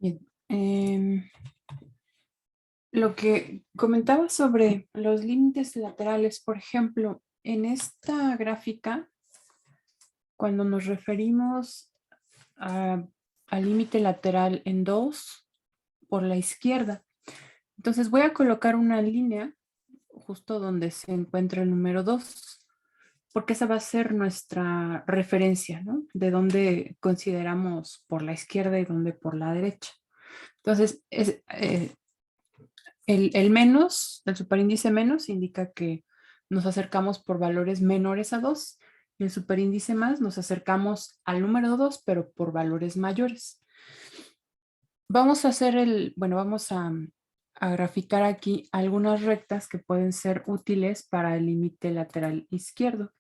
Bien. Lo que comentaba sobre los límites laterales, por ejemplo, en esta gráfica, cuando nos referimos al límite lateral en 2 por la izquierda, entonces voy a colocar una línea justo donde se encuentra el número 2, porque esa va a ser nuestra referencia, ¿no? De dónde consideramos por la izquierda y dónde por la derecha. Entonces, el menos, el superíndice menos, indica que nos acercamos por valores menores a 2. Y el superíndice más nos acercamos al número 2, pero por valores mayores. Vamos a hacer vamos a graficar aquí algunas rectas que pueden ser útiles para el límite lateral izquierdo.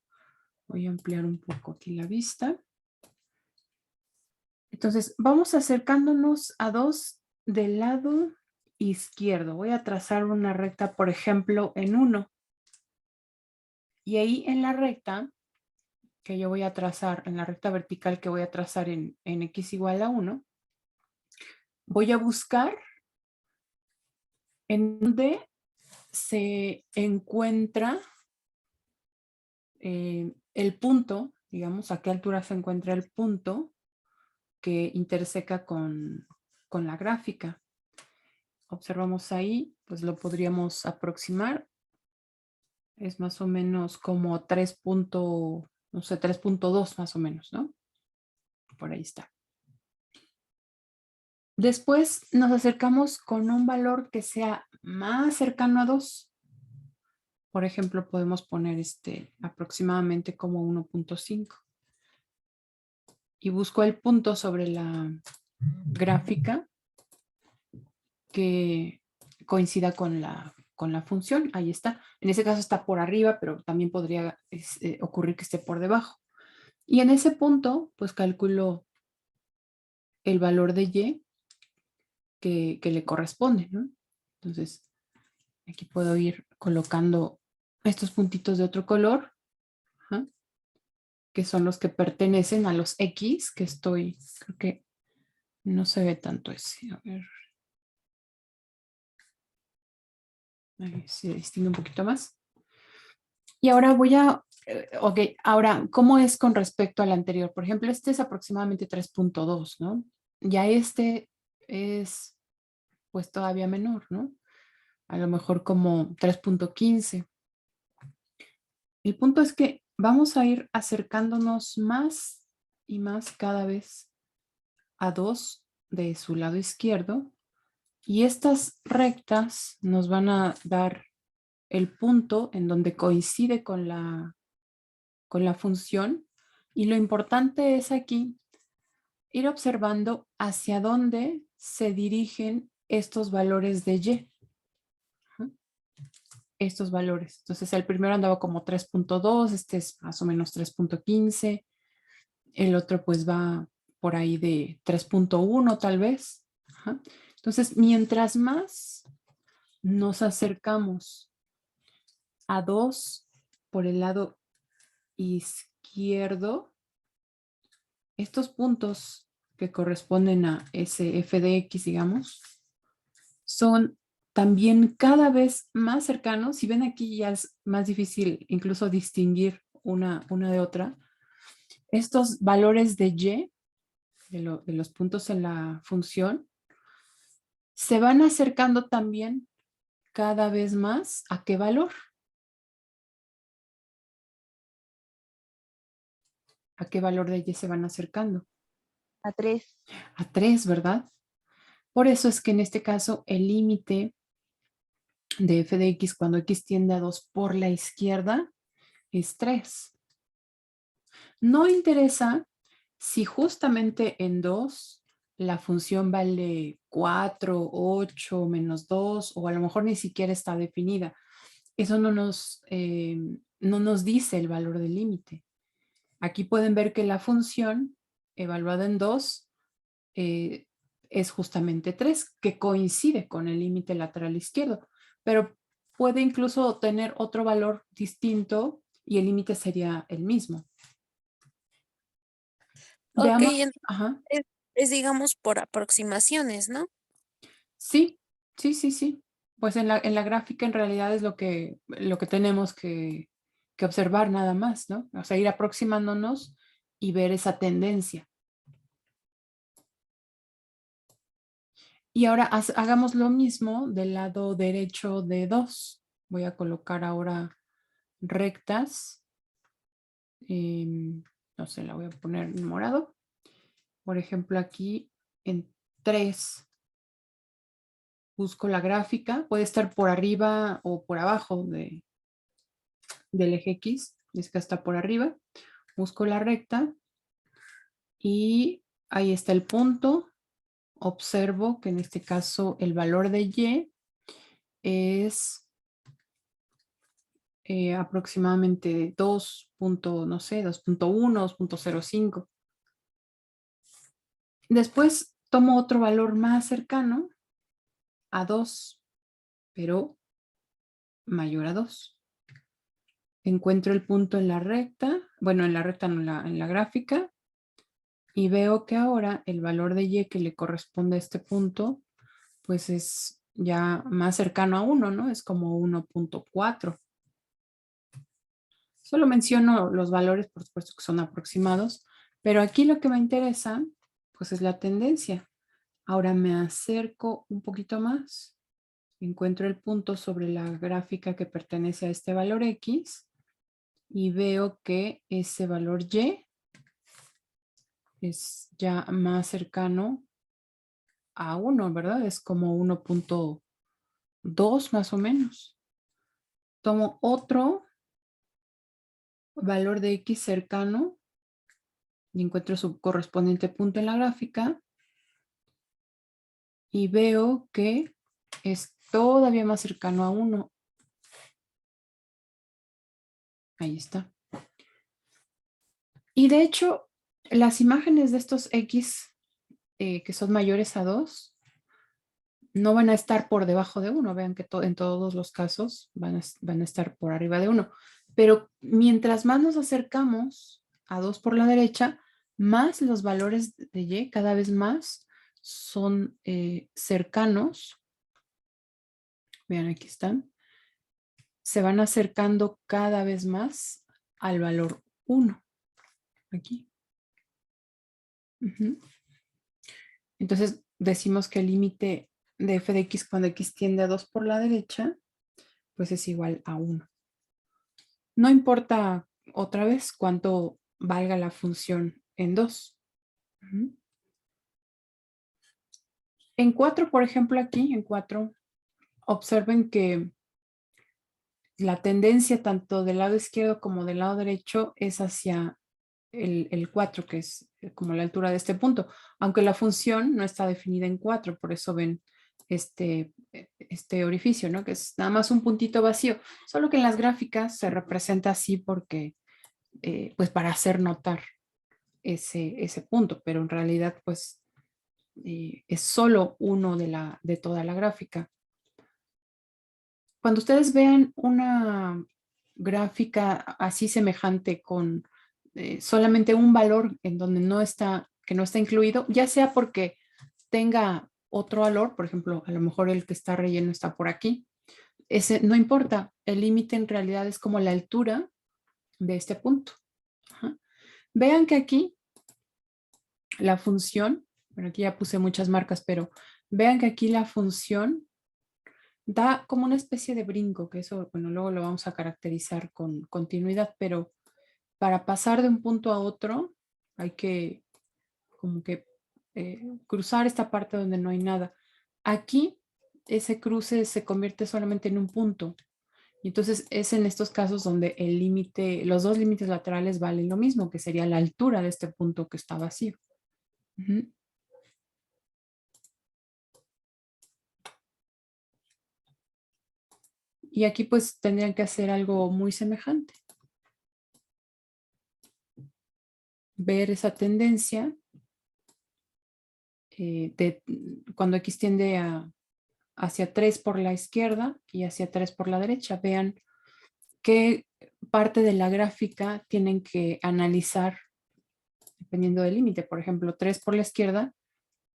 Voy a ampliar un poco aquí la vista. Entonces, vamos acercándonos a 2 del lado izquierdo. Voy a trazar una recta, por ejemplo, en 1. Y ahí en la recta que yo voy a trazar, en la recta vertical que voy a trazar en x igual a 1, voy a buscar en donde se encuentra el punto, digamos, a qué altura se encuentra el punto que interseca con la gráfica. Observamos ahí, pues lo podríamos aproximar. Es más o menos como 3.2 más o menos, ¿no? Por ahí está. Después nos acercamos con un valor que sea más cercano a 2. Por ejemplo, podemos poner aproximadamente como 1.5. Y busco el punto sobre la gráfica que coincida con la función. Ahí está. En ese caso está por arriba, pero también podría ocurrir que esté por debajo. Y en ese punto, pues calculo el valor de y que le corresponde, ¿no? Entonces, aquí puedo ir colocando estos puntitos de otro color, ¿ah? Que son los que pertenecen a los X que creo que no se ve tanto ese. A ver. Ahí se distingue un poquito más. Y ahora ok, ahora, ¿cómo es con respecto al anterior? Por ejemplo, este es aproximadamente 3.2, ¿no? Ya este es pues todavía menor, ¿no? A lo mejor como 3.15. El punto es que vamos a ir acercándonos más y más cada vez a 2 de su lado izquierdo, y estas rectas nos van a dar el punto en donde coincide con la función, y lo importante es aquí ir observando hacia dónde se dirigen estos valores de y. Estos valores. Entonces el primero andaba como 3.2, este es más o menos 3.15, el otro pues va por ahí de 3.1 tal vez. Ajá. Entonces, mientras más nos acercamos a 2 por el lado izquierdo, estos puntos que corresponden a ese f de x, digamos, son también cada vez más cercanos. Si ven aquí ya es más difícil incluso distinguir una de otra. Estos valores de y, de los puntos en la función, se van acercando también cada vez más ¿a qué valor? ¿A qué valor de y se van acercando? A 3. A 3, ¿verdad? Por eso es que en este caso el límite de f de x cuando x tiende a 2 por la izquierda es 3. No interesa si justamente en 2 la función vale 4, 8, menos 2, o a lo mejor ni siquiera está definida. Eso no nos dice el valor del límite. Aquí pueden ver que la función evaluada en 2 es justamente 3, que coincide con el límite lateral izquierdo, pero puede incluso tener otro valor distinto y el límite sería el mismo. Ok, Veamos, ajá. Es, digamos, por aproximaciones, ¿no? Sí, sí, sí, sí. Pues en la gráfica en realidad es lo que tenemos que observar nada más, ¿no? O sea, ir aproximándonos y ver esa tendencia. Y ahora hagamos lo mismo del lado derecho de 2. Voy a colocar ahora rectas. No sé, la voy a poner en morado. Por ejemplo, aquí en 3 busco la gráfica. Puede estar por arriba o por abajo del eje X. Es que está por arriba. Busco la recta y ahí está el punto. Observo que en este caso el valor de Y es aproximadamente 2. No sé, 2.1, 2.05. Después tomo otro valor más cercano a 2, pero mayor a 2. Encuentro el punto en la recta, bueno, en la recta no, en la gráfica, y veo que ahora el valor de Y que le corresponde a este punto, pues es ya más cercano a 1, ¿no? Es como 1.4. Solo menciono los valores, por supuesto que son aproximados, pero aquí lo que me interesa, pues es la tendencia. Ahora me acerco un poquito más, encuentro el punto sobre la gráfica que pertenece a este valor X y veo que ese valor Y es ya más cercano a 1, ¿verdad? Es como 1.2 más o menos. Tomo otro valor de X cercano y encuentro su correspondiente punto en la gráfica y veo que es todavía más cercano a 1. Ahí está. Y de hecho, las imágenes de estos X que son mayores a 2 no van a estar por debajo de 1. Vean que en todos los casos van a estar por arriba de 1. Pero mientras más nos acercamos a 2 por la derecha, más los valores de Y cada vez más son cercanos. Vean, aquí están. Se van acercando cada vez más al valor 1. Aquí. Entonces decimos que el límite de f de x cuando x tiende a 2 por la derecha, pues es igual a 1. No importa otra vez cuánto valga la función en 2. En 4, por ejemplo, aquí en 4, observen que la tendencia tanto del lado izquierdo como del lado derecho es hacia el 4, que es como la altura de este punto, aunque la función no está definida en 4, por eso ven este orificio, ¿no? Que es nada más un puntito vacío, solo que en las gráficas se representa así porque, pues para hacer notar ese punto, pero en realidad, pues es solo uno de toda la gráfica. Cuando ustedes vean una gráfica así semejante con solamente un valor en donde que no está incluido, ya sea porque tenga otro valor, por ejemplo, a lo mejor el que está relleno está por aquí, ese no importa, el límite en realidad es como la altura de este punto. Ajá. Vean que aquí la función, bueno, aquí ya puse muchas marcas, pero vean que aquí la función da como una especie de brinco, que eso, bueno, luego lo vamos a caracterizar con continuidad, pero para pasar de un punto a otro hay que como que cruzar esta parte donde no hay nada. Aquí ese cruce se convierte solamente en un punto. Y entonces es en estos casos donde el límite, los dos límites laterales valen lo mismo, que sería la altura de este punto que está vacío. Y aquí pues tendrían que hacer algo muy semejante. Ver esa tendencia cuando X tiende hacia 3 por la izquierda y hacia 3 por la derecha. Vean qué parte de la gráfica tienen que analizar dependiendo del límite. Por ejemplo, 3 por la izquierda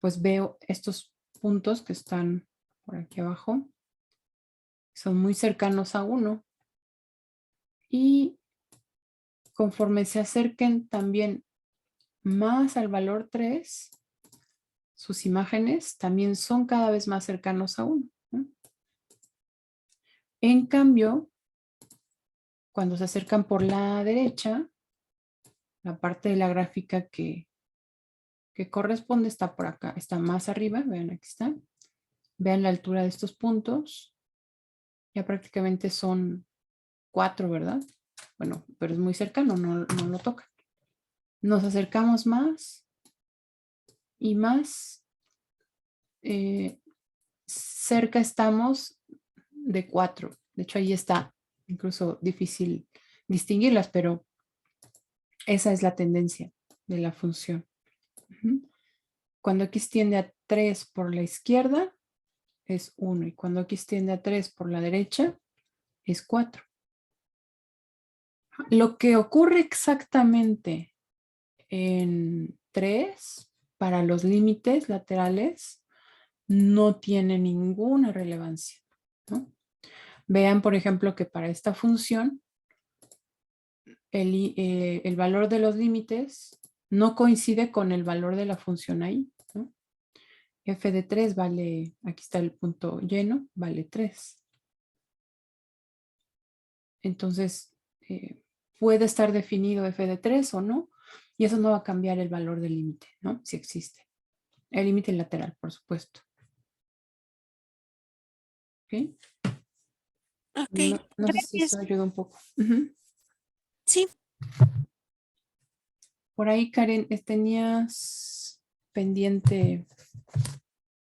pues veo estos puntos que están por aquí abajo. Son muy cercanos a 1. Y conforme se acerquen también más al valor 3, sus imágenes también son cada vez más cercanos a 1, ¿no? En cambio, cuando se acercan por la derecha, la parte de la gráfica que corresponde está por acá, está más arriba, vean, aquí está. Vean la altura de estos puntos. Ya prácticamente son 4, ¿verdad? Bueno, pero es muy cercano, no lo tocan. Nos acercamos más y más cerca estamos de 4. De hecho, ahí está incluso difícil distinguirlas, pero esa es la tendencia de la función. Cuando x tiende a 3 por la izquierda, es 1. Y cuando x tiende a 3 por la derecha, es 4. Lo que ocurre exactamente en 3 para los límites laterales no tiene ninguna relevancia, ¿no? Vean, por ejemplo, que para esta función el valor de los límites no coincide con el valor de la función ahí, ¿no? F de 3 vale, aquí está el punto lleno, vale 3. Entonces, puede estar definido f de 3 o no, y eso no va a cambiar el valor del límite, ¿no? Si existe. El límite lateral, por supuesto. ¿Ok? Ok, No sé si eso gracias. ayuda un poco. Sí, Por ahí, Karen, tenías pendiente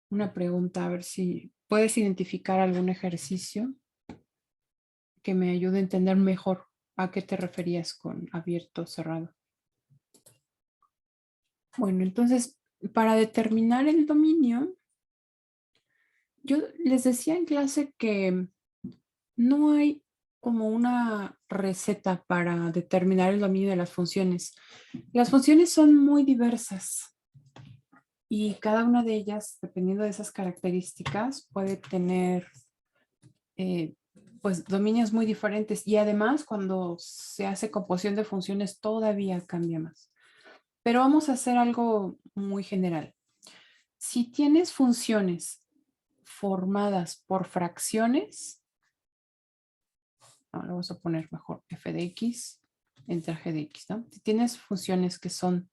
una pregunta, a ver si puedes identificar algún ejercicio que me ayude a entender mejor a qué te referías con abierto o cerrado. Bueno, entonces, para determinar el dominio, yo les decía en clase que no hay como una receta para determinar el dominio de las funciones. Las funciones son muy diversas y cada una de ellas, dependiendo de esas características, puede tener pues dominios muy diferentes y además cuando se hace composición de funciones todavía cambia más. Pero vamos a hacer algo muy general. Si tienes funciones formadas por fracciones, ahora vamos a poner mejor f de x entre g de x, ¿no? Si tienes funciones que son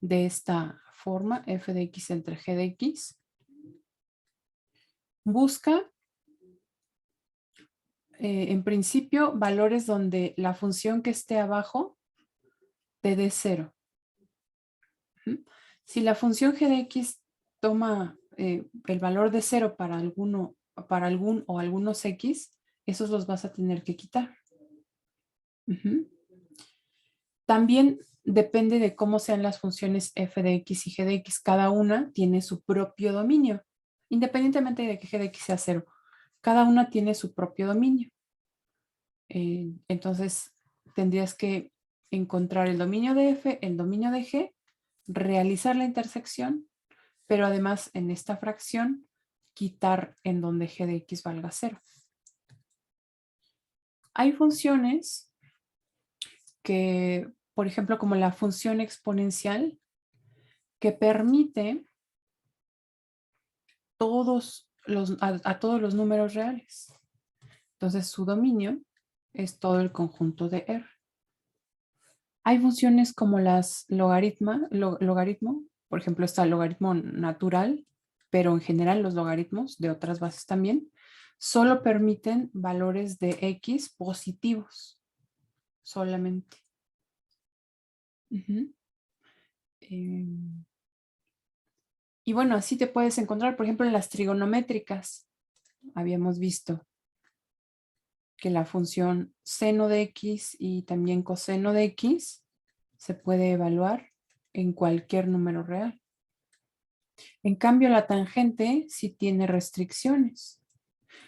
de esta forma, f de x entre g de x, busca en principio valores donde la función que esté abajo te dé 0. Si la función g de x toma el valor de 0 para algún o algunos x, esos los vas a tener que quitar. También depende de cómo sean las funciones f de x y g de x. Cada una tiene su propio dominio, independientemente de que g de x sea 0. Cada una tiene su propio dominio. Entonces, tendrías que encontrar el dominio de f, el dominio de g, realizar la intersección, pero además en esta fracción quitar en donde g de x valga 0. Hay funciones que, por ejemplo, como la función exponencial, que permite a todos los números reales. Entonces su dominio es todo el conjunto de R. Hay funciones como las logaritmo, por ejemplo está el logaritmo natural, pero en general los logaritmos de otras bases también, solo permiten valores de X positivos, solamente. Y bueno, así te puedes encontrar, por ejemplo, en las trigonométricas. Habíamos visto que la función seno de X y también coseno de X se puede evaluar en cualquier número real. En cambio, la tangente sí tiene restricciones.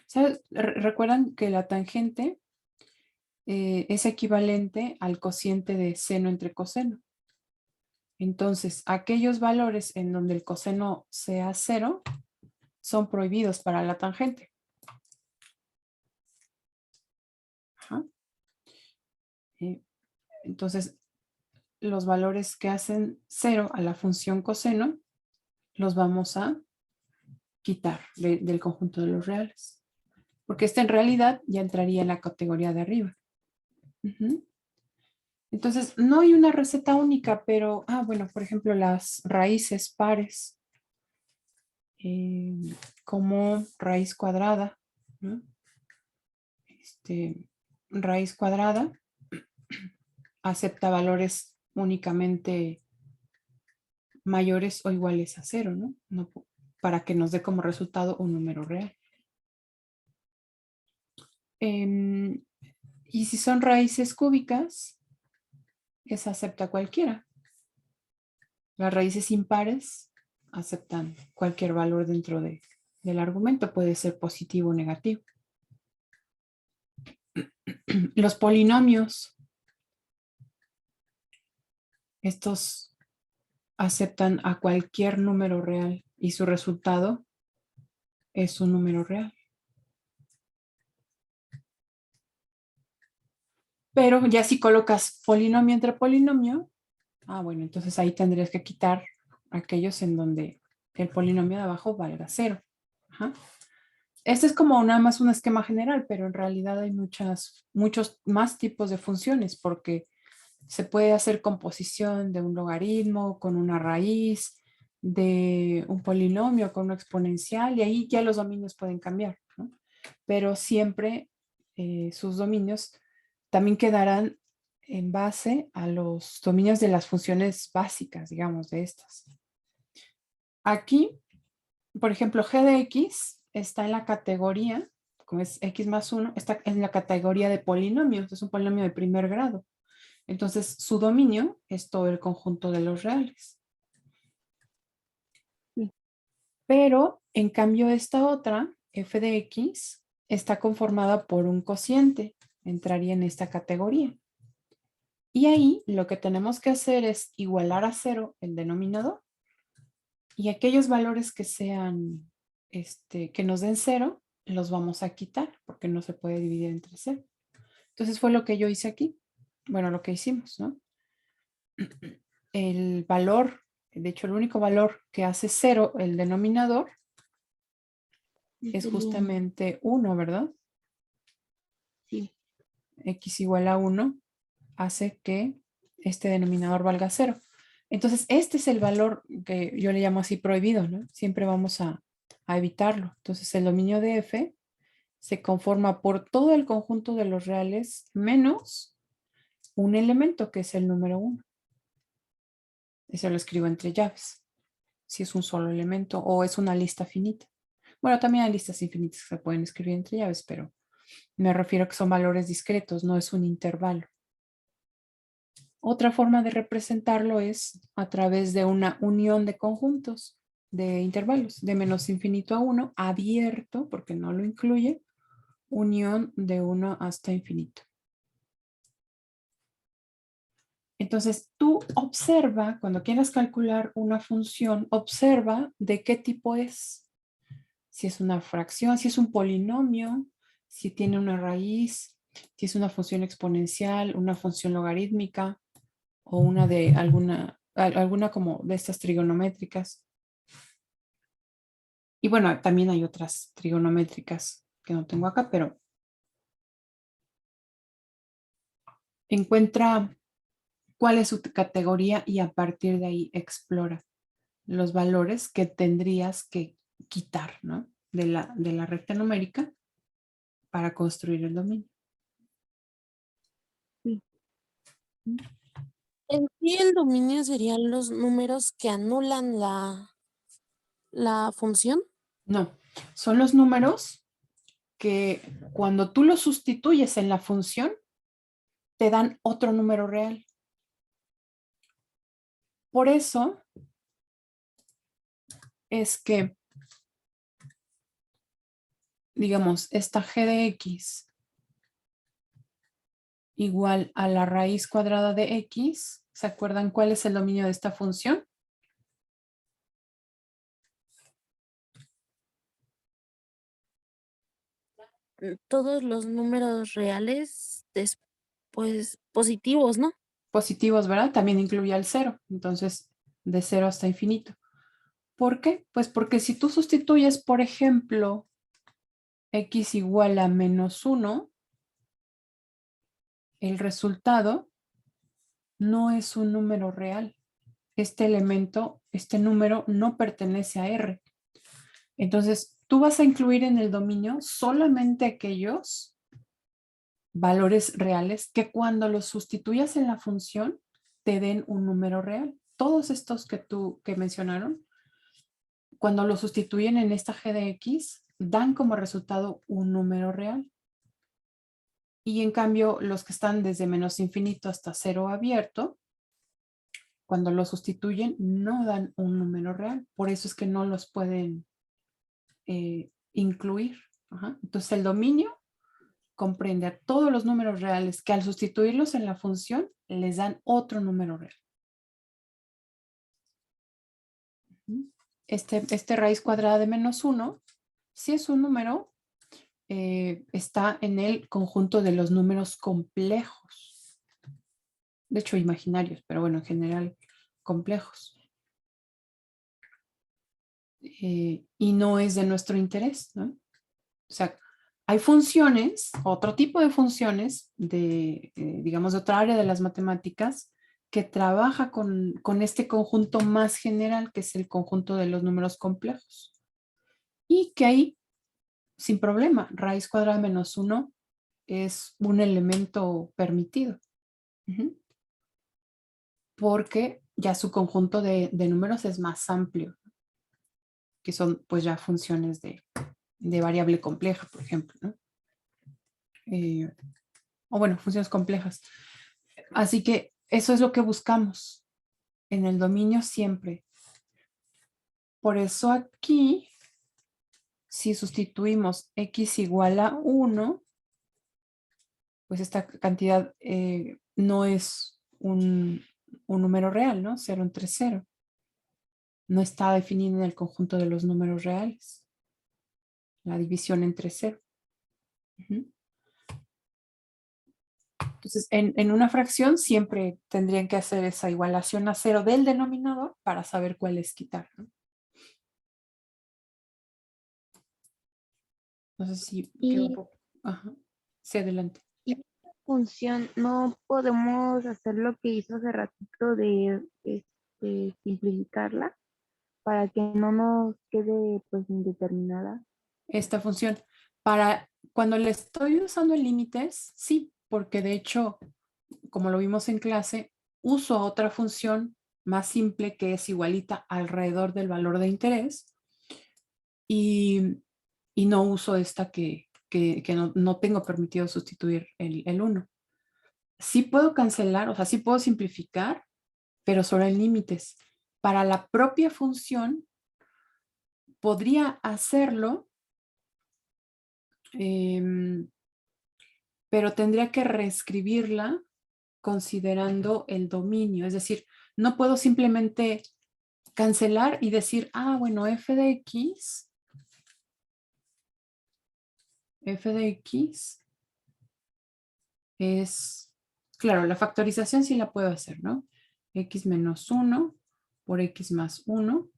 ¿Sabes? Recuerdan que la tangente es equivalente al cociente de seno entre coseno. Entonces, aquellos valores en donde el coseno sea 0 son prohibidos para la tangente. Ajá. Entonces, los valores que hacen 0 a la función coseno los vamos a quitar del conjunto de los reales. Porque este en realidad ya entraría en la categoría de arriba. Ujú. Entonces, no hay una receta única, pero, bueno, por ejemplo, las raíces pares, como raíz cuadrada, ¿no? Raíz cuadrada acepta valores únicamente mayores o iguales a 0, ¿no? Para que nos dé como resultado un número real. Y si son raíces cúbicas, esa acepta cualquiera. Las raíces impares aceptan cualquier valor dentro del argumento, puede ser positivo o negativo. Los polinomios, estos aceptan a cualquier número real y su resultado es un número real. Pero ya si colocas polinomio entre polinomio, bueno, entonces ahí tendrías que quitar aquellos en donde el polinomio de abajo valga 0. Ajá. Este es como nada más un esquema general, pero en realidad hay muchos más tipos de funciones porque se puede hacer composición de un logaritmo con una raíz, de un polinomio con una exponencial, y ahí ya los dominios pueden cambiar, ¿no? Pero siempre sus dominios también quedarán en base a los dominios de las funciones básicas, digamos, de estas. Aquí, por ejemplo, g de x está en la categoría, como es x más 1, está en la categoría de polinomios, es un polinomio de primer grado. Entonces, su dominio es todo el conjunto de los reales. Pero, en cambio, esta otra, f de x, está conformada por un cociente. Entraría en esta categoría. Y ahí lo que tenemos que hacer es igualar a 0 el denominador. Y aquellos valores que sean, que nos den 0, los vamos a quitar porque no se puede dividir entre 0. Entonces fue lo que yo hice aquí. Bueno, lo que hicimos, ¿no? El valor, de hecho el único valor que hace 0 el denominador es justamente 1, ¿verdad? Sí. X igual a 1 hace que este denominador valga 0. Entonces, este es el valor que yo le llamo así prohibido, ¿no? Siempre vamos a evitarlo. Entonces, el dominio de f se conforma por todo el conjunto de los reales menos un elemento que es el número 1. Eso lo escribo entre llaves. Si es un solo elemento o es una lista finita. Bueno, también hay listas infinitas que se pueden escribir entre llaves, pero me refiero a que son valores discretos, no es un intervalo. Otra forma de representarlo es a través de una unión de conjuntos de intervalos, de menos infinito a 1, abierto, porque no lo incluye, unión de 1 hasta infinito. Entonces, tú observa, cuando quieras calcular una función, observa de qué tipo es. Si es una fracción, si es un polinomio, si tiene una raíz, si es una función exponencial, una función logarítmica o una de alguna como de estas trigonométricas. Y bueno, también hay otras trigonométricas que no tengo acá, pero encuentra cuál es su categoría y a partir de ahí explora los valores que tendrías que quitar, ¿no? De la recta numérica para construir el dominio. Sí. En sí, el dominio serían los números que anulan la función. No, son los números que cuando tú los sustituyes en la función, te dan otro número real. Por eso es que, digamos, esta g de x igual a la raíz cuadrada de x ¿Se acuerdan cuál es el dominio de esta función? Todos los números reales después positivos, ¿no? Positivos, ¿verdad? También incluye al 0. Entonces, de 0 hasta infinito. ¿Por qué? Pues porque si tú sustituyes, por ejemplo, x igual a -1, el resultado no es un número real. Este elemento, este número no pertenece a R. Entonces, tú vas a incluir en el dominio solamente aquellos valores reales que cuando los sustituyas en la función te den un número real. Todos estos que mencionaron, cuando los sustituyen en esta g de x, dan como resultado un número real. Y en cambio, los que están desde menos infinito hasta 0 abierto, cuando los sustituyen, no dan un número real. Por eso es que no los pueden incluir. Ajá. Entonces, el dominio comprende a todos los números reales que al sustituirlos en la función les dan otro número real. Este raíz cuadrada de -1, si es un número, está en el conjunto de los números complejos. De hecho, imaginarios, pero bueno, en general, complejos. Y no es de nuestro interés, ¿no? O sea, hay funciones, otro tipo de funciones digamos, de otra área de las matemáticas que trabaja con este conjunto más general, que es el conjunto de los números complejos. Y que ahí, sin problema, raíz cuadrada de -1 es un elemento permitido. Porque ya su conjunto de números es más amplio, que son pues ya funciones de variable compleja, por ejemplo, ¿no? O bueno, funciones complejas. Así que eso es lo que buscamos en el dominio siempre. Por eso aquí, si sustituimos x igual a 1, pues esta cantidad no es un número real, ¿no? 0 entre 0. No está definida en el conjunto de los números reales. La división entre 0. Entonces, en una fracción siempre tendrían que hacer esa igualación a 0 del denominador para saber cuál es quitar, ¿no? No sé si quedó un Y, poco. Ajá. Sí, adelante. y esta función no podemos hacer lo que hizo hace ratito de simplificarla para que no nos quede pues indeterminada. Esta función. Cuando le estoy usando en límites, sí, porque de hecho, como lo vimos en clase, uso otra función más simple que es igualita alrededor del valor de interés y no uso esta que no tengo permitido sustituir el 1. Sí puedo cancelar, o sea, sí puedo simplificar, pero solo en límites. Para la propia función, podría hacerlo, pero tendría que reescribirla considerando el dominio. Es decir, no puedo simplemente cancelar y decir, ah, bueno, f de x es, claro, la factorización sí la puedo hacer, ¿no? X menos 1 por x más 1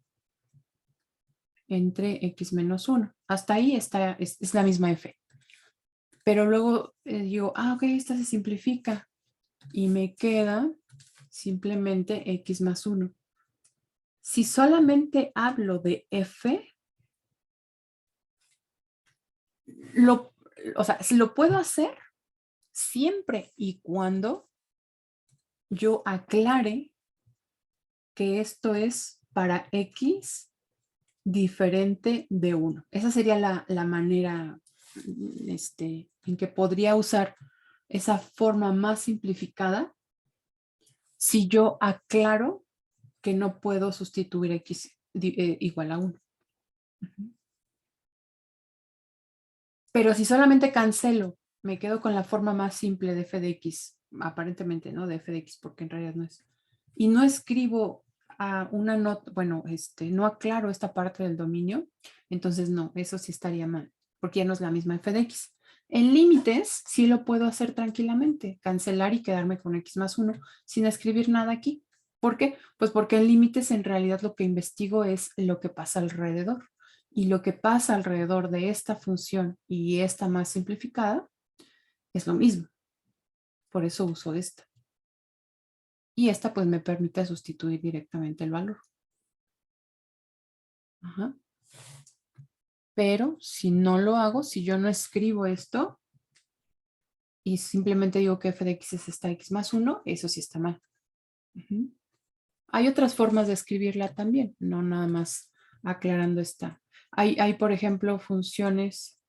entre x menos 1. Hasta ahí está, es la misma f. Pero luego digo, ah, ok, esta se simplifica y me queda simplemente x más 1. Si solamente hablo de f, o sea, lo puedo hacer siempre y cuando yo aclare que esto es para x diferente de 1. Esa sería la manera en que podría usar esa forma más simplificada si yo aclaro que no puedo sustituir x igual a 1. Pero si solamente cancelo, me quedo con la forma más simple de f de x, aparentemente, ¿no? De f de x, porque en realidad no es. y no escribo a una nota, bueno, no aclaro esta parte del dominio, entonces no, eso sí estaría mal, porque ya no es la misma f de x. En límites sí lo puedo hacer tranquilamente, cancelar y quedarme con x más 1 sin escribir nada aquí. ¿Por qué? Pues porque en límites en realidad lo que investigo es lo que pasa alrededor. Y lo que pasa alrededor de esta función y esta más simplificada es lo mismo. Por eso uso esta. Y esta pues me permite sustituir directamente el valor. Ajá. Pero si no lo hago, si yo no escribo esto y simplemente digo que f de x es esta x más 1, eso sí está mal. Ujú. Hay otras formas de escribirla también, no nada más aclarando esta. Hay, por ejemplo, funciones.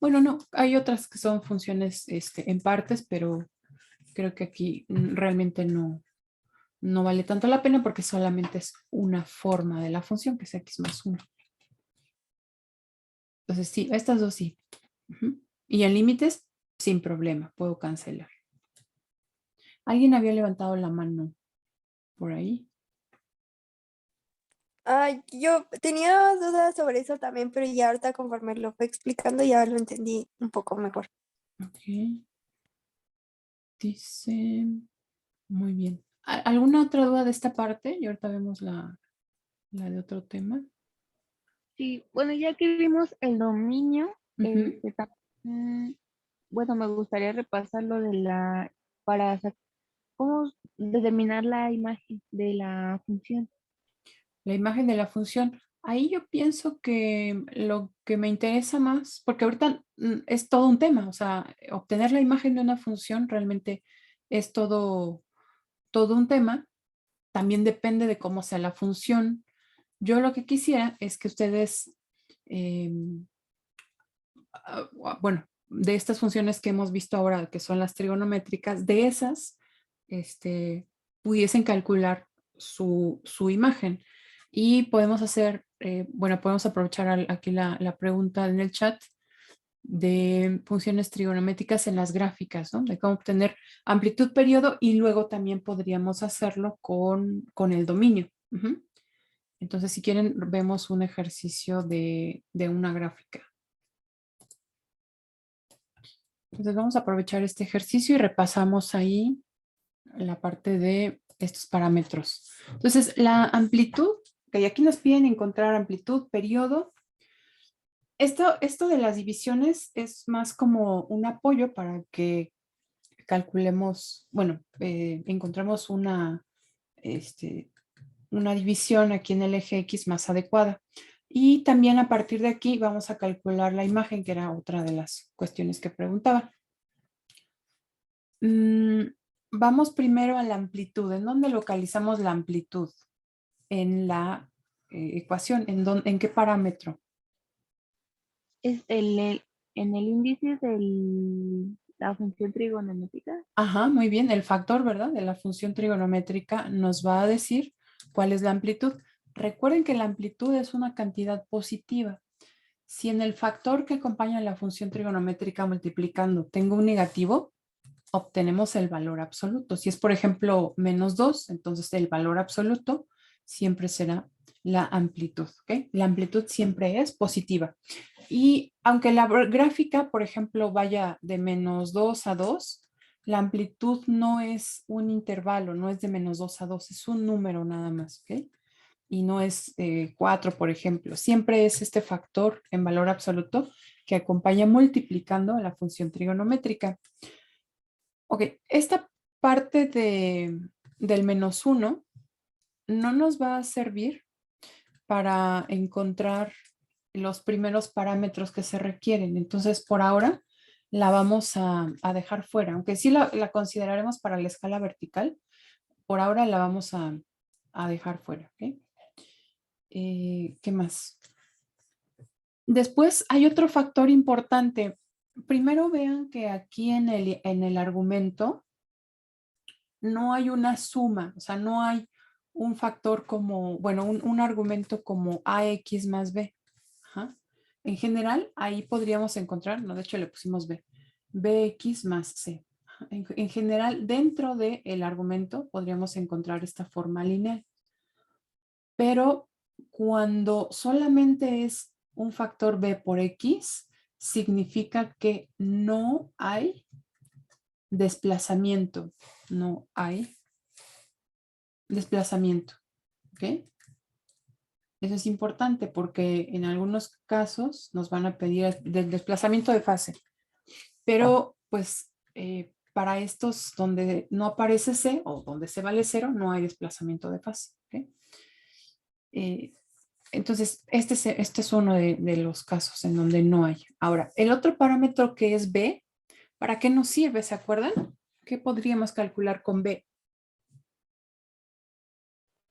Bueno, no, hay otras que son funciones en partes, pero creo que aquí realmente no vale tanto la pena porque solamente es una forma de la función, que es x más 1. Entonces, sí, estas dos sí. Ujú. Y en límites, sin problema, puedo cancelar. ¿Alguien había levantado la mano por ahí? Ay, yo tenía dudas sobre eso también, pero ya ahorita conforme lo fue explicando ya lo entendí un poco mejor. Ok. Dice, muy bien. ¿Alguna otra duda de esta parte? Y ahorita vemos la de otro tema. Sí, bueno, ya que vimos el dominio, Ujú. bueno, me gustaría repasar lo de para cómo determinar la imagen de la función. La imagen de la función. Ahí yo pienso que lo que me interesa más, porque ahorita es todo un tema, o sea, obtener la imagen de una función realmente es todo un tema. También depende de cómo sea la función. Yo lo que quisiera es que ustedes, bueno, de estas funciones que hemos visto ahora, que son las trigonométricas, de esas, pudiesen calcular su imagen. Y podemos hacer, bueno, podemos aprovechar aquí la pregunta en el chat de funciones trigonométricas en las gráficas, ¿no? De cómo obtener amplitud, periodo y luego también podríamos hacerlo con el dominio. Ujú. Entonces, si quieren, vemos un ejercicio de una gráfica. Entonces, vamos a aprovechar este ejercicio y repasamos ahí la parte de estos parámetros. Entonces, la amplitud, que aquí nos piden encontrar amplitud, periodo. Esto de las divisiones es más como un apoyo para que calculemos, bueno, encontremos una división aquí en el eje X más adecuada. Y también a partir de aquí vamos a calcular la imagen, que era otra de las cuestiones que preguntaba. Vamos primero a la amplitud. ¿En dónde localizamos la amplitud? En la ecuación. ¿En qué parámetro? Es en el índice de la función trigonométrica. Ajá, muy bien. El factor, ¿verdad? De la función trigonométrica nos va a decir cuál es la amplitud. Recuerden que la amplitud es una cantidad positiva. Si en el factor que acompaña la función trigonométrica multiplicando tengo un negativo, obtenemos el valor absoluto. Si es, por ejemplo, -2, entonces el valor absoluto siempre será la amplitud, ¿ok? La amplitud siempre es positiva. Y aunque la gráfica, por ejemplo, vaya de -2 a 2, la amplitud no es un intervalo, no es de -2 a 2, es un número nada más, ¿ok? Y no es 4, por ejemplo. Siempre es este factor en valor absoluto que acompaña multiplicando a la función trigonométrica. Ok, esta parte del -1 no nos va a servir para encontrar los primeros parámetros que se requieren. Entonces, por ahora la vamos a dejar fuera, aunque sí la consideraremos para la escala vertical, por ahora la vamos a dejar fuera. ¿Okay? ¿Qué más? Después hay otro factor importante. Primero vean que aquí en el argumento no hay una suma, o sea, no hay un factor como, bueno, un argumento como AX más B. Ajá. En general, ahí podríamos encontrar, no, de hecho le pusimos B, BX más C. en general, dentro del argumento podríamos encontrar esta forma lineal. Pero cuando solamente es un factor b por x, significa que no hay desplazamiento. No hay desplazamiento. ¿Ok? Eso es importante porque en algunos casos nos van a pedir del desplazamiento de fase. Pero pues para estos donde no aparece C o donde C vale 0, no hay desplazamiento de fase. ¿Ok? Entonces, este es uno de los casos en donde no hay. Ahora, el otro parámetro que es B, ¿para qué nos sirve? ¿Se acuerdan? ¿Qué podríamos calcular con B?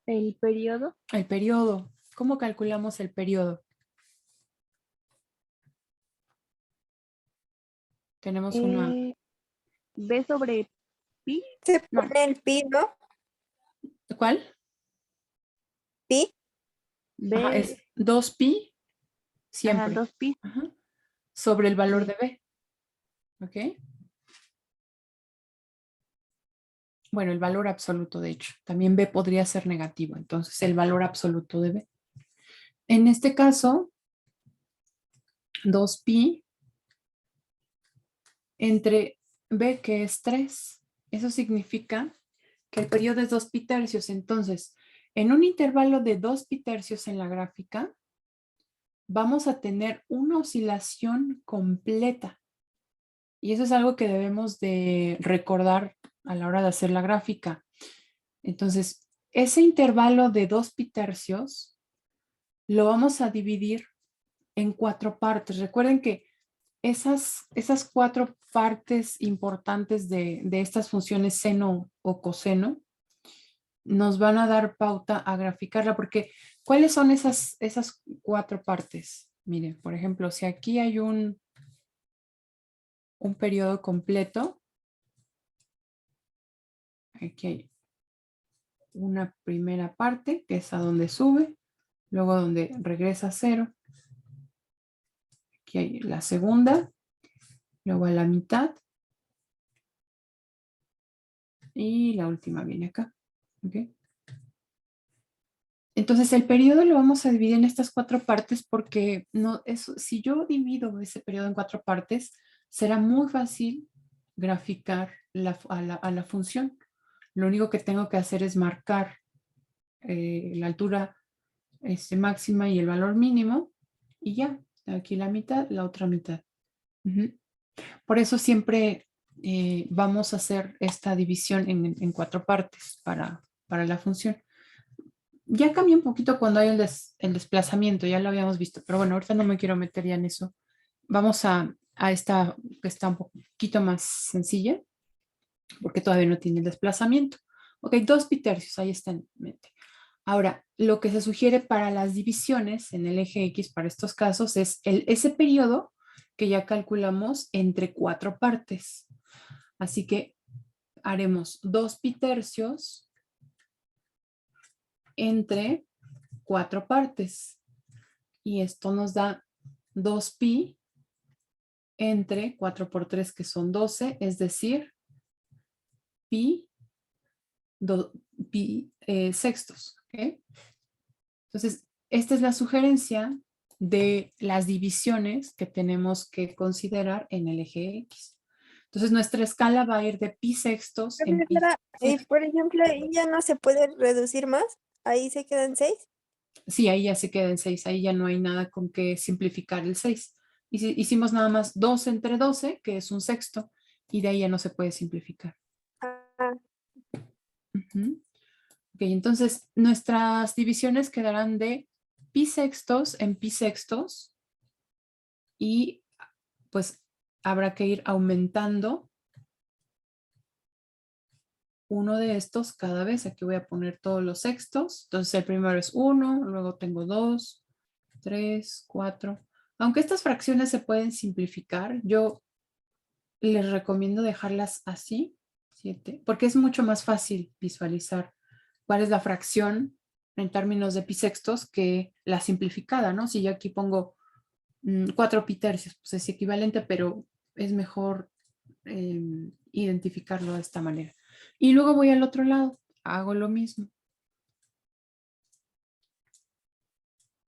El periodo. El periodo. ¿Cómo calculamos el periodo? Tenemos una... B sobre pi. Se No. pone el pi, ¿no? ¿Cuál? Pi. B, Ajá, es 2pi siempre. ajá, 2pi. Ajá, sobre el valor Sí. de B. ¿Ok? Bueno, el valor absoluto, de hecho. También B podría ser negativo. Entonces, el valor absoluto de B. En este caso, 2pi entre B, que es 3. Eso significa que el periodo es 2 pi tercios. Entonces, en un intervalo de 2 pi tercios en la gráfica, vamos a tener una oscilación completa. Y eso es algo que debemos de recordar a la hora de hacer la gráfica. Entonces, ese intervalo de 2 pi tercios lo vamos a dividir en 4 partes. Recuerden que esas 4 partes importantes de estas funciones seno o coseno nos van a dar pauta a graficarla, porque ¿cuáles son esas 4 partes? Miren, por ejemplo, si aquí hay un periodo completo, aquí hay una primera parte, que es a donde sube, luego donde regresa a 0. Aquí hay la segunda, luego a la mitad, y la última viene acá. ¿Okay? Entonces el periodo lo vamos a dividir en estas 4 partes porque si yo divido ese periodo en 4 partes, será muy fácil graficar a la función. Lo único que tengo que hacer es marcar la altura máxima y el valor mínimo y ya, aquí la mitad, la otra mitad. Por eso siempre vamos a hacer esta división en 4 partes para la función. Ya cambia un poquito cuando hay el desplazamiento, ya lo habíamos visto, pero bueno, ahorita no me quiero meter ya en eso. Vamos a esta que está un poquito más sencilla, porque todavía no tiene el desplazamiento. Ok, 2 pi tercios, ahí está en mente. Ahora, lo que se sugiere para las divisiones en el eje X para estos casos es ese periodo que ya calculamos entre 4 partes. Así que haremos 2 pi tercios entre 4 partes. Y esto nos da 2pi entre 4 por 3, que son 12, es decir, pi sextos. ¿Okay? Entonces, esta es la sugerencia de las divisiones que tenemos que considerar en el eje X. Entonces, nuestra escala va a ir de pi sextos en pi sextos. Por ejemplo, ahí ya no se puede reducir más. Ahí se quedan 6. Sí, ahí ya se queda en 6, ahí ya no hay nada con que simplificar el 6. Hicimos nada más 2 entre 12, que es un sexto, y de ahí ya no se puede simplificar. Ok, entonces nuestras divisiones quedarán de pi sextos en pi sextos y pues habrá que ir aumentando uno de estos cada vez. Aquí voy a poner todos los sextos. Entonces el primero es 1, luego tengo 2, 3, 4. Aunque estas fracciones se pueden simplificar, yo les recomiendo dejarlas así, 7, porque es mucho más fácil visualizar cuál es la fracción en términos de pi sextos que la simplificada, ¿no? Si yo aquí pongo 4 pi tercios, pues es equivalente, pero es mejor identificarlo de esta manera. Y luego voy al otro lado, hago lo mismo.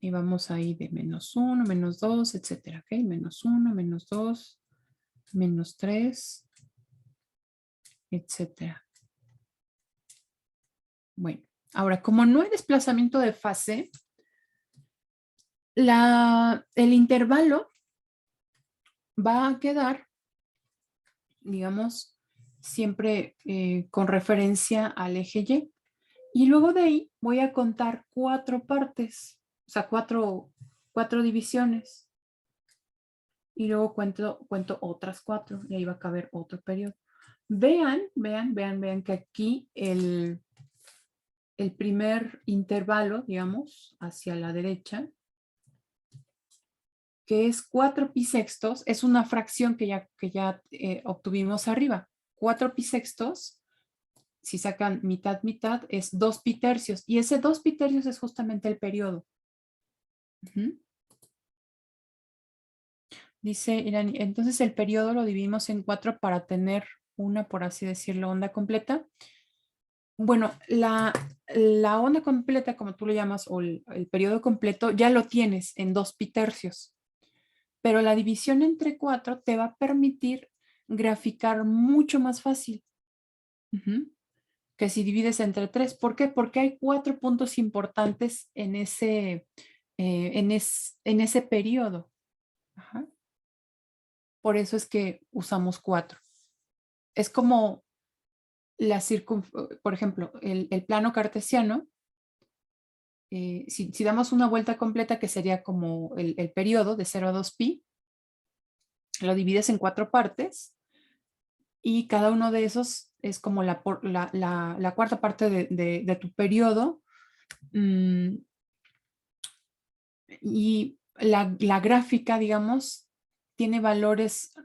Y vamos ahí de -1, -2, etcétera, ¿ok? -1, -2, -3, etcétera. Bueno, ahora, como no hay desplazamiento de fase, el intervalo va a quedar, digamos, siempre con referencia al eje Y. Y luego de ahí voy a contar 4 partes, o sea, cuatro divisiones. Y luego cuento otras 4 y ahí va a caber otro periodo. Vean que aquí el primer intervalo, digamos, hacia la derecha, que es 4 pi sextos, es una fracción que ya obtuvimos arriba. 4 pi sextos, si sacan mitad, mitad, es 2 pi tercios. Y ese 2 pi tercios es justamente el periodo. Dice Irani, entonces el periodo lo dividimos en 4 para tener una, por así decirlo, onda completa. Bueno, la onda completa, como tú lo llamas, o el periodo completo, ya lo tienes en 2 pi tercios. Pero la división entre 4 te va a permitir graficar mucho más fácil que si divides entre 3. ¿Por qué? Porque hay 4 puntos importantes en ese periodo. Ajá. Por eso es que usamos 4. Es como por ejemplo, el plano cartesiano. Si damos una vuelta completa, que sería como el periodo de 0 a 2 pi, lo divides en 4 partes y cada uno de esos es como la cuarta parte de tu periodo. Y la gráfica, digamos, tiene valores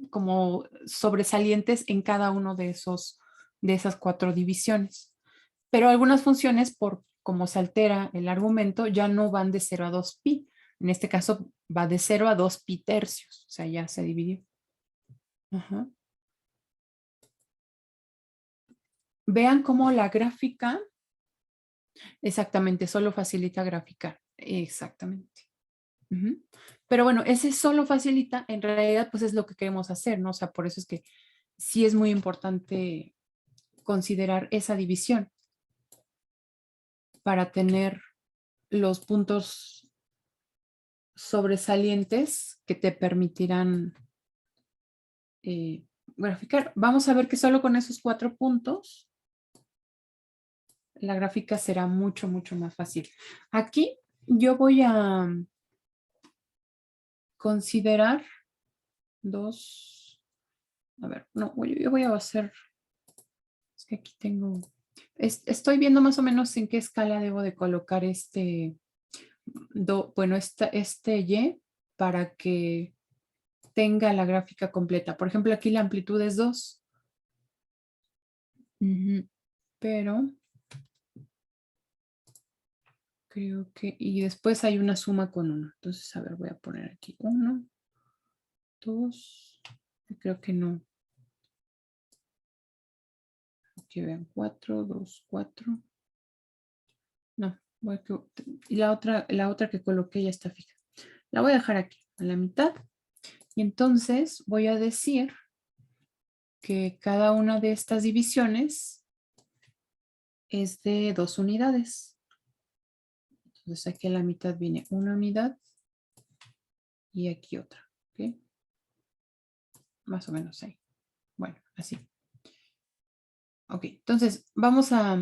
como sobresalientes en cada uno de esas 4 divisiones. Pero algunas funciones, por cómo se altera el argumento, ya no van de 0 a 2 pi. En este caso va de 0 a 2 pi tercios. O sea, ya se dividió. Ajá. Vean cómo la gráfica, exactamente, solo facilita graficar. Exactamente. Pero bueno, ese solo facilita, en realidad, pues es lo que queremos hacer, ¿no? O sea, por eso es que sí es muy importante considerar esa división para tener los puntos sobresalientes que te permitirán graficar. Vamos a ver que solo con esos 4 puntos la gráfica será mucho, mucho más fácil. Aquí yo voy a considerar a ver, no, yo voy a hacer, es que aquí tengo, estoy viendo más o menos en qué escala debo de colocar este Y para que tenga la gráfica completa. Por ejemplo, aquí la amplitud es 2. Pero creo que, y después hay una suma con 1. Entonces, a ver, voy a poner aquí 1, 2, creo que no. Aquí vean 4, 2, 4. No, y la otra que coloqué ya está fija. La voy a dejar aquí, a la mitad. Y entonces voy a decir que cada una de estas divisiones es de 2 unidades. Entonces aquí a la mitad viene una unidad y aquí otra. ¿Ok? Más o menos ahí. Bueno, así. Ok, entonces vamos a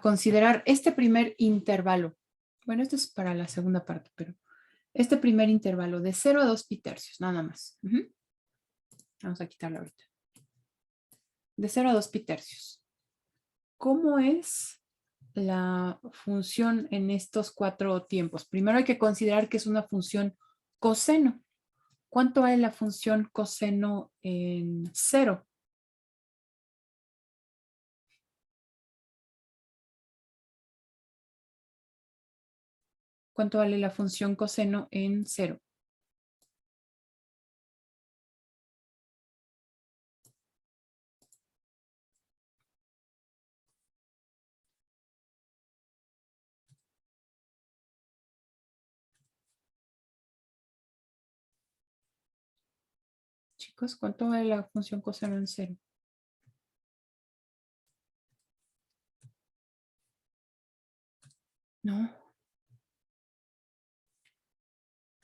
considerar este primer intervalo. Bueno, esto es para la segunda parte, pero este primer intervalo de 0 a 2 pi tercios, nada más. Vamos a quitarlo ahorita. De 0 a 2 pi tercios. ¿Cómo es la función en estos 4 tiempos? Primero hay que considerar que es una función coseno. ¿Cuánto vale la función coseno en 0? ¿Cuánto vale la función coseno en 0? chicos? ¿Cuánto vale la función coseno en 0? No.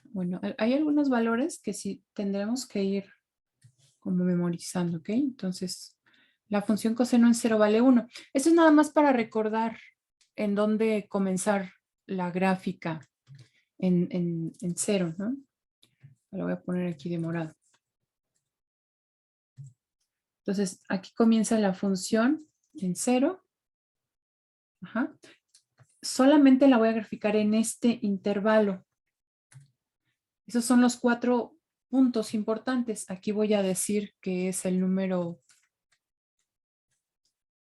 Bueno, hay algunos valores que sí tendremos que ir como memorizando, ¿ok? Entonces, la función coseno en 0 vale 1. Esto es nada más para recordar en dónde comenzar la gráfica en 0, ¿no? Lo voy a poner aquí de morado. Entonces, aquí comienza la función en 0. Ajá. Solamente la voy a graficar en este intervalo. Esos son los 4 puntos importantes. Aquí voy a decir que es el número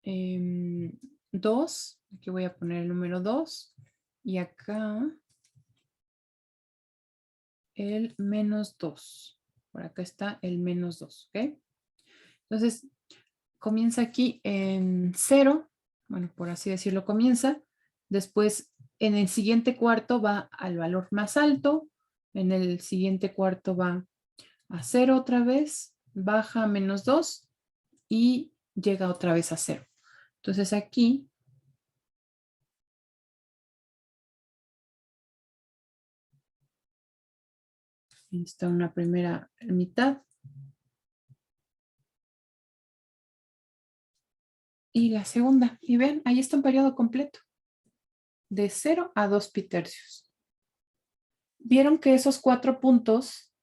2. Aquí voy a poner el número 2. Y acá el menos 2. Por acá está el menos 2. ¿Ok? Entonces, comienza aquí en 0. Bueno, por así decirlo, comienza. Después, en el siguiente cuarto va al valor más alto. En el siguiente cuarto va a 0 otra vez. Baja a menos 2 y llega otra vez a 0. Entonces aquí está una primera mitad. Y la segunda. Y ven, ahí está un periodo completo. De 0 a 2 pi-tercios. Vieron que esos 4 puntos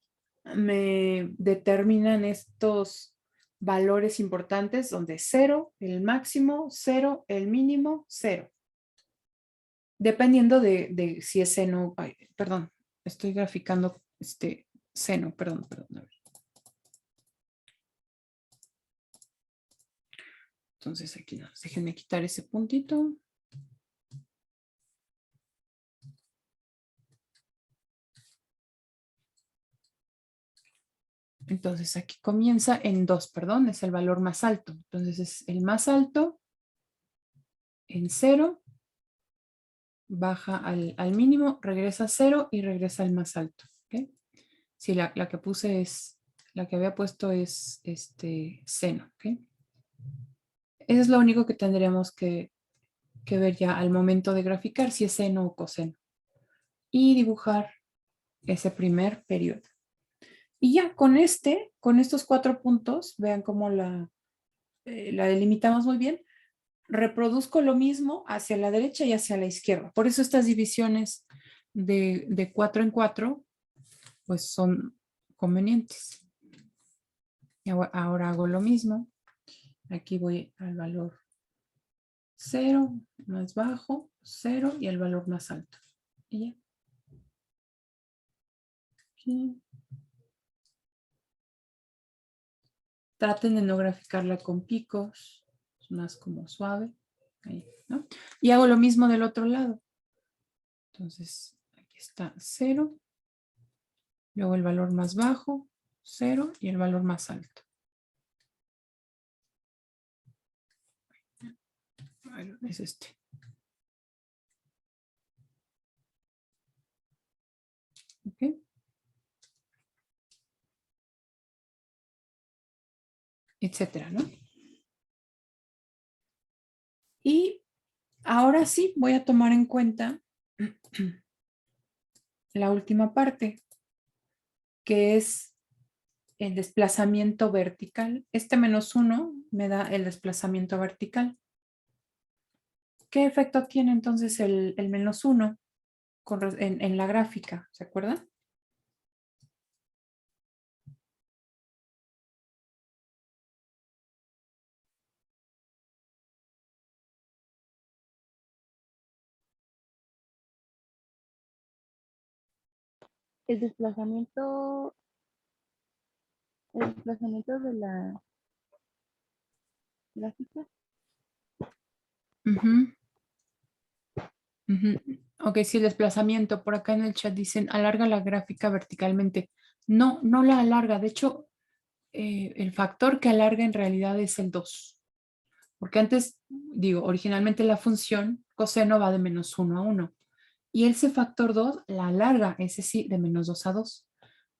me determinan estos valores importantes donde 0, el máximo, 0, el mínimo, 0. Dependiendo de si es seno, ay, perdón, estoy graficando seno, perdón. A ver. Entonces aquí no, déjenme quitar ese puntito. Entonces aquí comienza en 2, perdón, es el valor más alto. Entonces es el más alto en 0, baja al mínimo, regresa a 0 y regresa al más alto. ¿Okay? Sí, la que puse es, la que había puesto es seno. ¿Okay? Eso es lo único que tendríamos que ver ya al momento de graficar, si es seno o coseno. Y dibujar ese primer periodo. Y ya con estos 4 puntos, vean cómo la delimitamos muy bien, reproduzco lo mismo hacia la derecha y hacia la izquierda. Por eso estas divisiones de 4 en 4, pues son convenientes. Y ahora hago lo mismo. Aquí voy al valor 0, más bajo, 0 y el valor más alto. Y ya. Aquí. Traten de no graficarla con picos, es más como suave. Ahí, ¿no? Y hago lo mismo del otro lado. Entonces, aquí está 0. Luego el valor más bajo, 0 y el valor más alto. Bueno, es este. ¿Ok? Etcétera, ¿no? Y ahora sí voy a tomar en cuenta la última parte, que es el desplazamiento vertical. Este -1 me da el desplazamiento vertical. ¿Qué efecto tiene entonces el -1 en la gráfica? ¿Se acuerdan? El desplazamiento de la gráfica. Ujú. Ujú. Ok, sí, el desplazamiento. Por acá en el chat dicen, alarga la gráfica verticalmente. No, no la alarga. De hecho, el factor que alarga en realidad es el 2. Porque antes, digo, originalmente la función coseno va de -1 a 1. Y ese factor 2 la alarga, ese sí, de -2 a 2.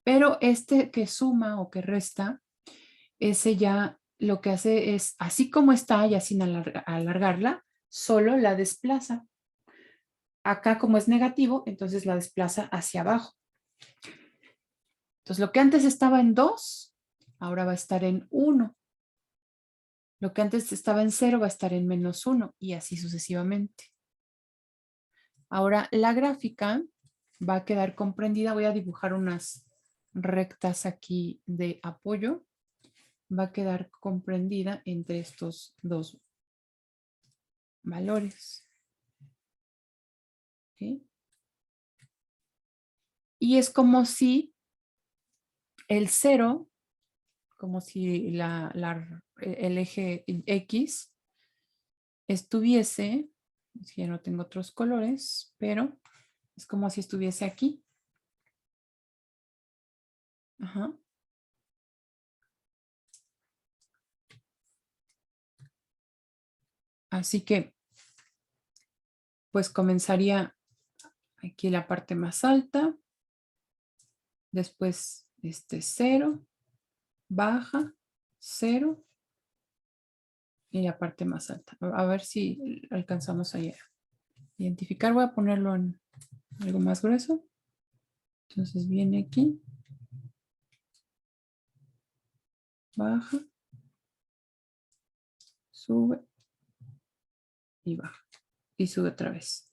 Pero este que suma o que resta ese ya lo que hace es, así como está, ya sin alargarla, solo la desplaza. Acá como es negativo, entonces la desplaza hacia abajo. Entonces lo que antes estaba en 2, ahora va a estar en 1. Lo que antes estaba en 0 va a estar en -1 y así sucesivamente. Ahora la gráfica va a quedar comprendida. Voy a dibujar unas rectas aquí de apoyo. Va a quedar comprendida entre estos dos valores. ¿Okay? Y es como si el 0, como si el eje X estuviese, si ya no tengo otros colores, pero es como si estuviese aquí. Ajá. Así que, pues comenzaría aquí la parte más alta, después 0, baja, 0 y la parte más alta. A ver si alcanzamos a identificar. Voy a ponerlo en algo más grueso. Entonces viene aquí, baja, sube y baja. Y sube otra vez.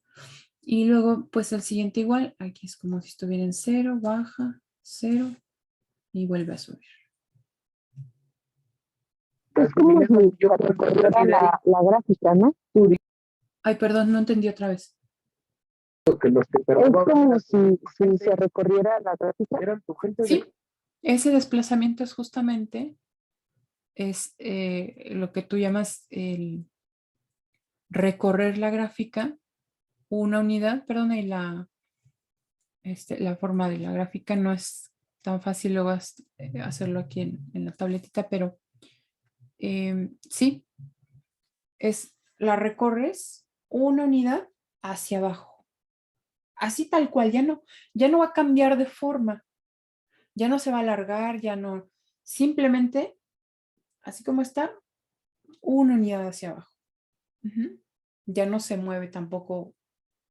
Y luego, pues el siguiente igual. Aquí es como si estuviera en 0, baja, 0 y vuelve a subir. Es como si se recorriera la gráfica, ¿no? Ay, perdón, no entendí otra vez. Es como si se recorriera la gráfica. Sí, ese desplazamiento es justamente lo que tú llamas el recorrer la gráfica una unidad, perdón, y la forma de la gráfica no es tan fácil luego hacerlo aquí en la tabletita, pero sí, la recorres una unidad hacia abajo. Así tal cual, ya no va a cambiar de forma, ya no se va a alargar, ya no, simplemente, así como está, una unidad hacia abajo. Ya no se mueve tampoco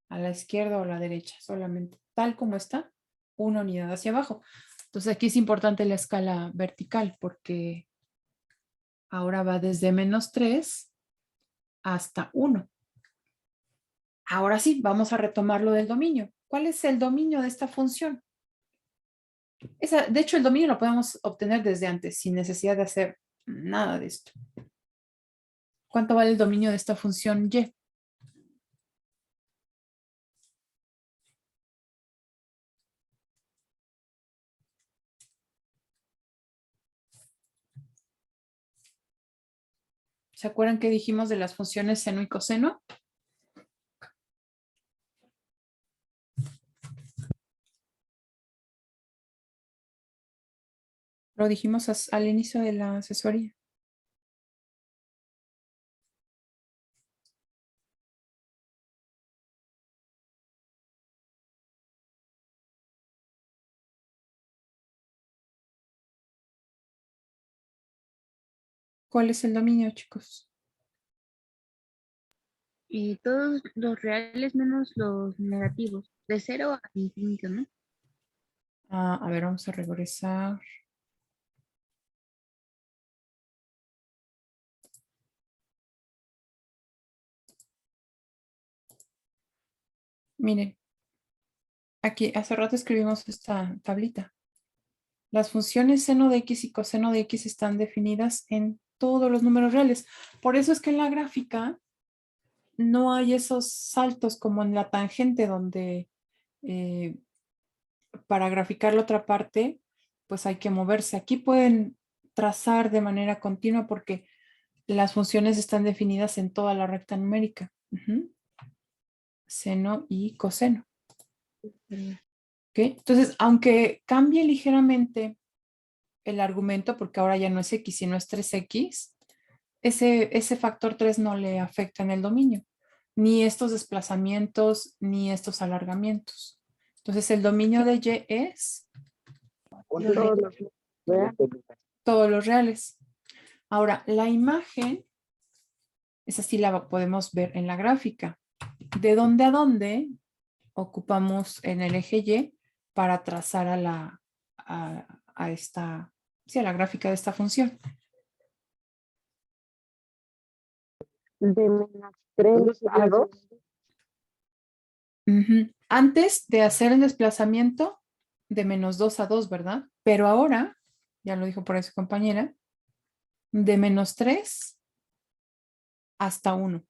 a la izquierda o a la derecha, solamente tal como está, una unidad hacia abajo. Entonces aquí es importante la escala vertical porque ahora va desde -3 hasta 1. Ahora sí, vamos a retomar lo del dominio. ¿Cuál es el dominio de esta función? De hecho, el dominio lo podemos obtener desde antes, sin necesidad de hacer nada de esto. ¿Cuánto vale el dominio de esta función y? ¿Se acuerdan que dijimos de las funciones seno y coseno? Lo dijimos al inicio de la asesoría. ¿Cuál es el dominio, chicos? Y todos los reales menos los negativos, de 0 a infinito, ¿no? A ver, vamos a regresar. Miren, aquí hace rato escribimos esta tablita. Las funciones seno de x y coseno de x están definidas en todos los números reales. Por eso es que en la gráfica no hay esos saltos como en la tangente donde para graficar la otra parte, pues hay que moverse. Aquí pueden trazar de manera continua porque las funciones están definidas en toda la recta numérica. Seno y coseno. ¿Okay? Entonces, aunque cambie ligeramente el argumento, porque ahora ya no es x, sino es 3x, ese factor 3 no le afecta en el dominio, ni estos desplazamientos, ni estos alargamientos. Entonces, el dominio de y es Todos los reales. todos los reales. Ahora, la imagen, esa sí la podemos ver en la gráfica. ¿De dónde a dónde ocupamos en el eje Y para trazar a la, a esta, sí, a la gráfica de esta función? De -3 a 2. Ujú. Antes de hacer el desplazamiento de -2 a 2, ¿verdad? Pero ahora, ya lo dijo por ahí su compañera, de -3 hasta 1,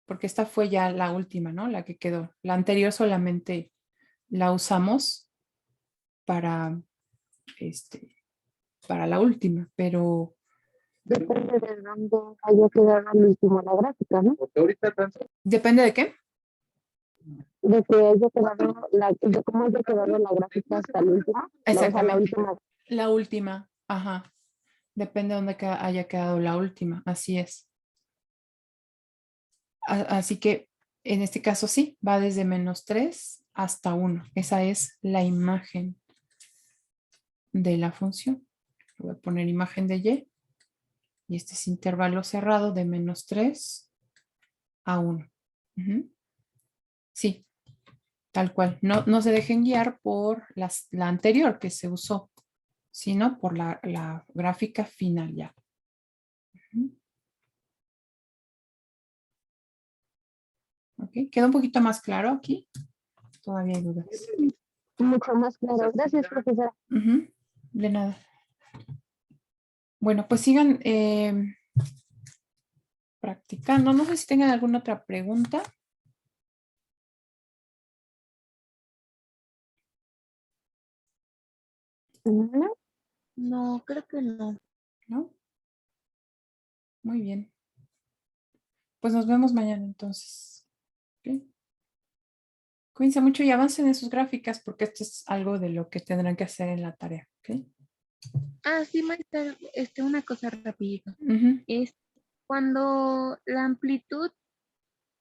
porque esta fue ya la última, ¿no? La que quedó. La anterior solamente la usamos para, para la última, pero Depende de dónde haya quedado el último la gráfica, ¿no? ¿depende de qué? De que haya quedado de cómo haya quedado la gráfica hasta la última. O sea, la Exactamente. última. La última, ajá. Depende de dónde haya quedado la última, así es. Así que en este caso sí, va desde -3 hasta 1. Esa es la imagen de la función. Voy a poner imagen de Y. Y este es intervalo cerrado de -3 a 1. Ujú. Sí, tal cual. No, no se dejen guiar por la anterior que se usó, sino por la gráfica final ya. Ujú. Ok, ¿queda un poquito más claro aquí? Todavía hay dudas. Mucho más claro. Gracias, profesora. Ujú, de nada. Bueno, pues sigan practicando. No sé si tengan alguna otra pregunta. No, No, creo que no. ¿No? Muy bien. Pues nos vemos mañana entonces. ¿Ok? Cuídense mucho y avancen en sus gráficas porque esto es algo de lo que tendrán que hacer en la tarea. ¿Ok? Ah, sí, maestra, una cosa rapidito. Ujú. Es cuando la amplitud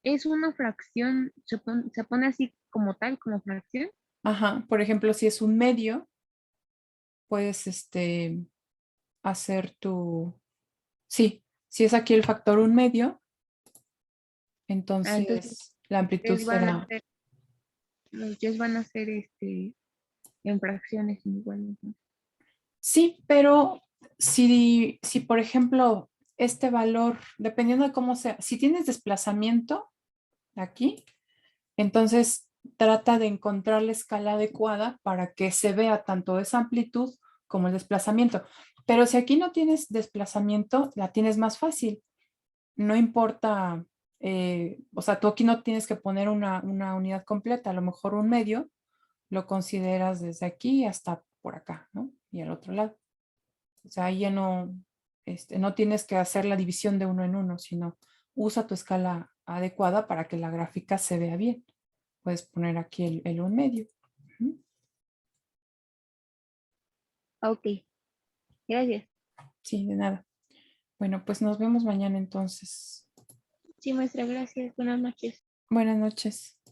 es una fracción, se pone así como tal, como fracción. Ajá. Por ejemplo, si es un medio, puedes hacer tu... Sí, si es aquí el factor un medio, Ah, entonces entonces la amplitud ustedes van a será... hacer, ustedes van a hacer en fracciones iguales, ¿no? Sí, pero si por ejemplo este valor, dependiendo de cómo sea, si tienes desplazamiento aquí, entonces trata de encontrar la escala adecuada para que se vea tanto esa amplitud como el desplazamiento. Pero si aquí no tienes desplazamiento, la tienes más fácil. No importa, o sea, tú aquí no tienes que poner una unidad completa, a lo mejor un medio lo consideras desde aquí hasta por acá, ¿no? Y al otro lado. O sea, ahí ya no, no tienes que hacer la división de uno en uno, sino usa tu escala adecuada para que la gráfica se vea bien. Puedes poner aquí el un medio. Ujú. Ok, gracias. Sí, de nada. Bueno, pues nos vemos mañana entonces. Sí, maestra, gracias. Buenas noches. Buenas noches.